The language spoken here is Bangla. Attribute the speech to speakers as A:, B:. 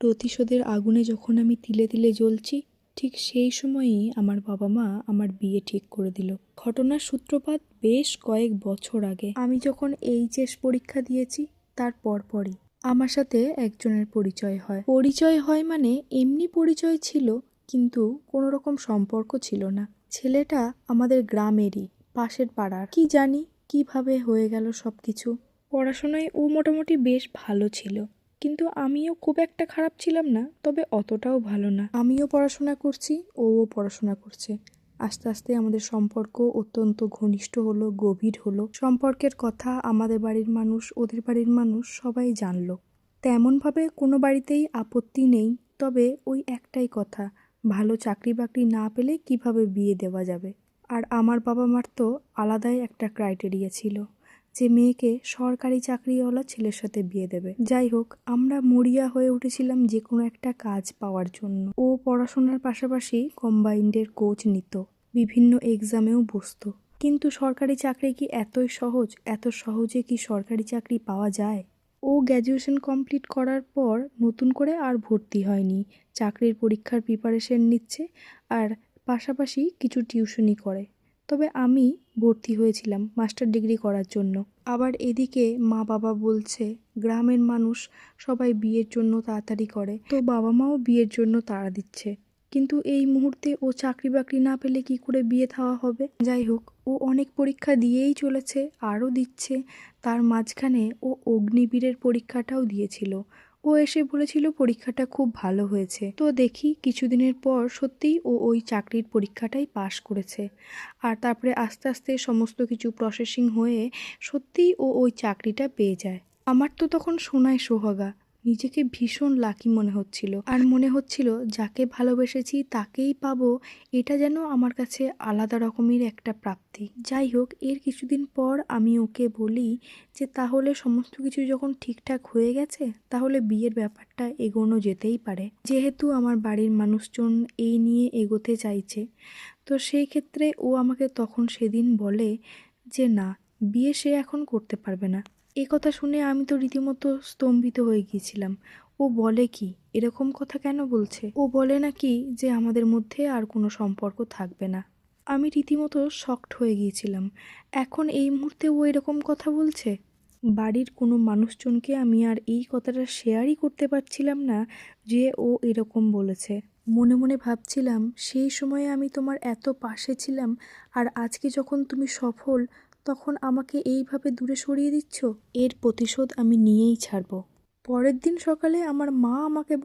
A: প্রতিশোধের আগুনে যখন আমি তিলে তিলে জ্বলছি, ঠিক সেই সময়েই আমার বাবা মা আমার বিয়ে ঠিক করে দিল। ঘটনার সূত্রপাত বেশ কয়েক বছর আগে। আমি যখন এইচএস পরীক্ষা দিয়েছি তার পরপরই আমার সাথে একজনের পরিচয় হয়। পরিচয় হয় মানে এমনি পরিচয় ছিল, কিন্তু কোনো রকম সম্পর্ক ছিল না। ছেলেটা আমাদের গ্রামেরই, পাশের পাড়ার। কি জানি কিভাবে হয়ে গেল সব কিছু। পড়াশোনায় ও মোটামুটি বেশ ভালো ছিল, কিন্তু আমিও খুব একটা খারাপ ছিলাম না, তবে অতটাও ভালো না। আমিও পড়াশোনা করছি, ও পড়াশোনা করছে। আস্তে আস্তে আমাদের সম্পর্ক অত্যন্ত ঘনিষ্ঠ হলো, গভীর হলো। সম্পর্কের কথা আমাদের বাড়ির মানুষ, ওদের বাড়ির মানুষ সবাই জানলো। তেমনভাবে কোনো বাড়িতেই আপত্তি নেই, তবে ওই একটাই কথা, ভালো চাকরি বাকরি না পেলে কিভাবে বিয়ে দেওয়া যাবে। আর আমার বাবা মার তো আলাদাই একটা ক্রাইটেরিয়া ছিল যে মেয়েকে সরকারি চাকরিওয়ালা ছেলের সাথে বিয়ে দেবে। যাই হোক, আমরা মরিয়া হয়ে উঠেছিলাম যে কোনো একটা কাজ পাওয়ার জন্য। ও পড়াশোনার পাশাপাশি কম্বাইন্ডের কোচ নিত, বিভিন্ন এক্সামেও বসতো। কিন্তু সরকারি চাকরি কি এতই সহজ? এত সহজে কি সরকারি চাকরি পাওয়া যায়? ও গ্র্যাজুয়েশন কমপ্লিট করার পর নতুন করে আর ভর্তি হয়নি, চাকরির পরীক্ষার প্রিপারেশন নিচ্ছে আর পাশাপাশি কিছু টিউশনি করে। তবে আমি ভর্তি হয়েছিলাম মাস্টার ডিগ্রি করার জন্য। আবার এদিকে মা বাবা বলছে গ্রামের মানুষ সবাই বিয়ের জন্য তাড়াতাড়ি করে, তো বাবা মাও বিয়ের জন্য তাড়া দিচ্ছে। কিন্তু এই মুহূর্তে ও চাকরি বাকরি না পেলে কি করে বিয়ে থাওয়া হবে? যাই হোক, ও অনেক পরীক্ষা দিয়েই চলেছে, আরও দিচ্ছে। তার মাঝখানে ও অগ্নিবীরের পরীক্ষাটাও দিয়েছিল। ও এসে বলেছিল পরীক্ষাটা খুব ভালো হয়েছে। তো দেখি কিছুদিনের পর সত্যিই ও ওই চাকরির পরীক্ষাটাই পাশ করেছে। আর তারপরে আস্তে আস্তে সমস্ত কিছু প্রসেসিং হয়ে সত্যিই ও ওই চাকরিটা পেয়ে যায়। আমার তো তখন সোনায় সোহাগা, নিজেকে ভীষণ লাকি মনে হচ্ছিল। আর মনে হচ্ছিল যাকে ভালোবেসেছি তাকেই পাবো, এটা যেন আমার কাছে আলাদা রকমের একটা প্রাপ্তি। যাই হোক, এর কিছুদিন পর আমি ওকে বলি যে তাহলে সমস্ত কিছু যখন ঠিকঠাক হয়ে গেছে, তাহলে বিয়ের ব্যাপারটা এগোনো যেতেই পারে। যেহেতু আমার বাড়ির মানুষজন এই নিয়ে এগোতে চাইছে, তো সেই ক্ষেত্রে ও আমাকে তখন সেদিন বলে যে না, বিয়ে সে এখন করতে পারবে না। এ কথা শুনে আমি তো রীতিমতো স্তম্ভিত হয়ে গিয়েছিলাম। ও বলে কি, এরকম কথা কেন বলছে? ও বলে নাকি যে আমাদের মধ্যে আর কোনো সম্পর্ক থাকবে না। আমি রীতিমতো শকড হয়ে গিয়েছিলাম। এখন এই মুহূর্তে ও এরকম কথা বলছে। বাড়ির কোনো মানুষজনকে আমি আর এই কথাটা শেয়ারই করতে পারছিলাম না যে ও এরকম বলেছে। মনে মনে ভাবছিলাম সেই সময়ে আমি তোমার এত পাশে ছিলাম, আর আজকে যখন তুমি সফল তখন আমাকে এইভাবে দূরে সরিয়ে দিচ্ছ। এর প্রতিশোধ আমি নিয়েই ছাড়ব। পরের দিন সকালে আমার মা আমাকে